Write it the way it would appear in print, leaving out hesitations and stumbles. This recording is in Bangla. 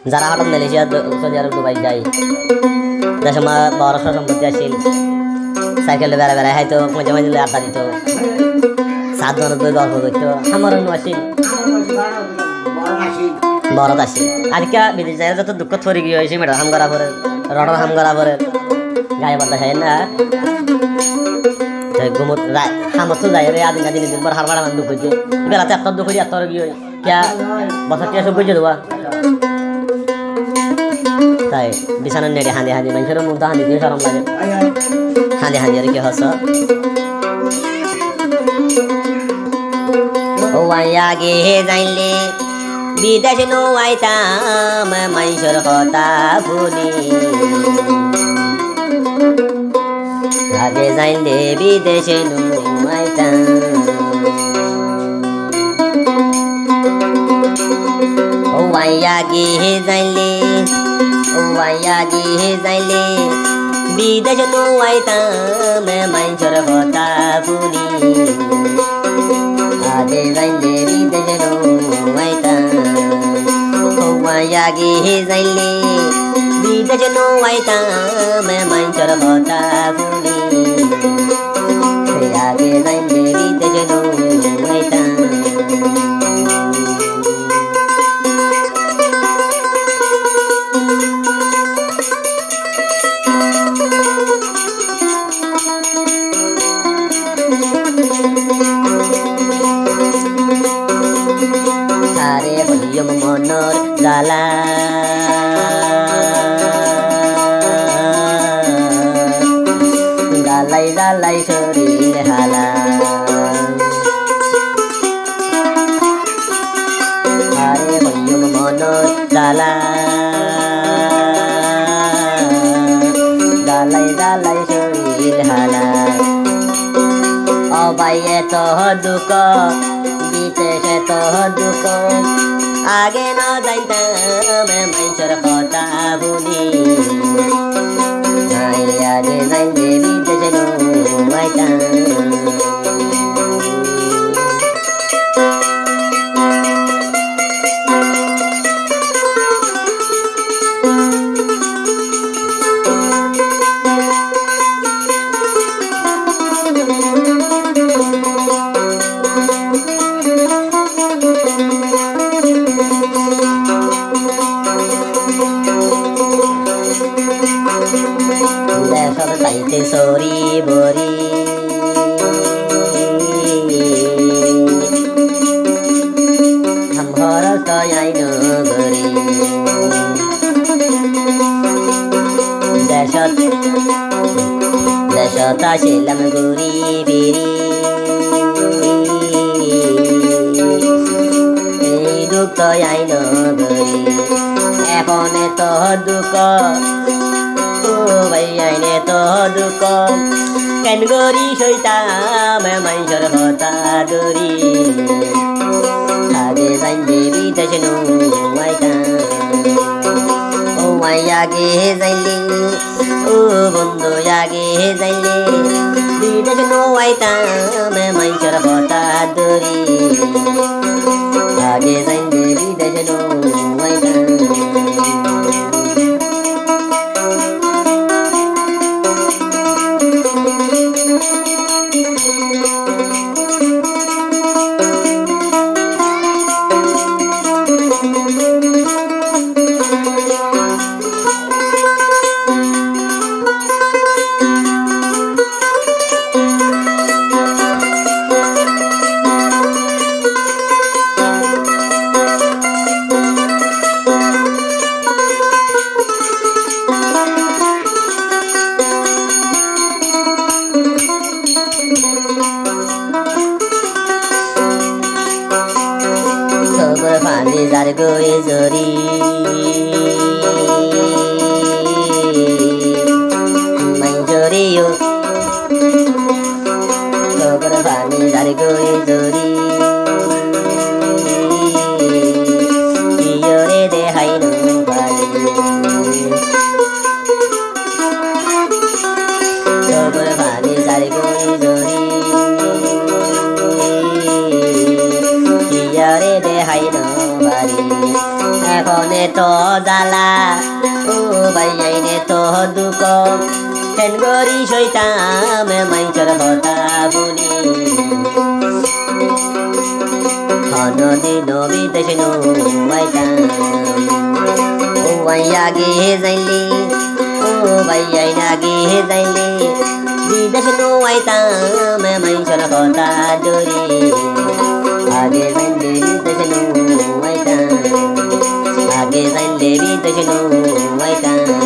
যারা হঠাৎ মালয়েশিয়া সৌদি আরব দুবাই যায় দেশে মা বড় সম্পত্তি আসিল সাইকেলে বেড়া বেড়া হয়তো মাঝে মাঝে আড্ডা দিত 7 জনের দুই গল্প করতো আমার অন্য আসিল বরত আসি আর কে বিদেশ যায় যত দুঃখ থরি গিয়ে হয়েছে মেয়েটা হাম করা পরে রডর হাম করা পরে গায়ে বাদ খাই না ঘুমত হামত যায় রে আদিন আদিন দিন পর হার মারা মান দুঃখ হয়েছে বেলাতে এত দুঃখ হয়ে এত গিয়ে কে বছর টিয়া সব বুঝে দেওয়া তাই বিছানার নেড়ে হাঁদি হাঁদি মানুষের মুখ হাঁদি দিয়ে সরম লাগে হাঁদি হাঁদি আর কি হস ও আগে যাইলে বিদেশ নোয়াইতাম মানুষের কথা ভুলি আগে যাইলে বিদেশে নোয়াইতাম ও আগে যাইলে বিদেশ নোয়াইতাম মানুষের কথা ভুলি আগে যাইলে বিদেশে নোয়াইতাম আগে যাইলে বিদেশ নোয়াইতাম মানুষের কথা ভুলি আগে যাইলে বিদেশ নোয়াইতাম আরে হইয়ম মনর জালা জালাই জালাই শরীর হালা আরে হইয়ম মনর জালা জালাই জালাই শরীর হালা অবাইয়ে তো দুঃখ বিদেশে তো দুঃখ আগে ন যাইতাম মানুষের কথা ভুলি আগে যাইলে বিদেশে নোয়াইতাম সব চাইতে সরি বরি ঘর তয়াই নগরী দেশত আসিলাম ঘুরি ফিরি এই দুঃখ তয়াই নগরী এখন তো দুঃখ ভাইয়াইনে তো দুঃখ কেন গরি সইতাম মানুষের কথা দরি আগে যাইলে বিদেশে নোয়াইতাম ও আগে যাইলে ও বন্ধু আগে যাইলে বিদেশে নোয়াইতাম মানুষের কথা দরি আগে যাইলে বিদেশে নোয়াইতাম পানি যার গয়ে জরি মাই জরিও সবর পানি যার গয়ে জরি ইয়রে দেহাই নো পারি সবর পানি যার গয়ে জরি ইয়রে দেহাই নো এখন আইনে তো জ্বালা ও ভাই আইনে তো দুঃখ কেন গরি সইতাম মাইচর কথা বলি দিন বিদেশ নুয়াইতাম ও ভাই আগে যাইলি ও ভাই আইন আগে যাইলি বিদেশ নুয়াইতাম মাইচর কথা ডরি আগে যাইলে বিদেশ নুয়াইতাম আগে যাইলে বিদেশ নুয়াইতাম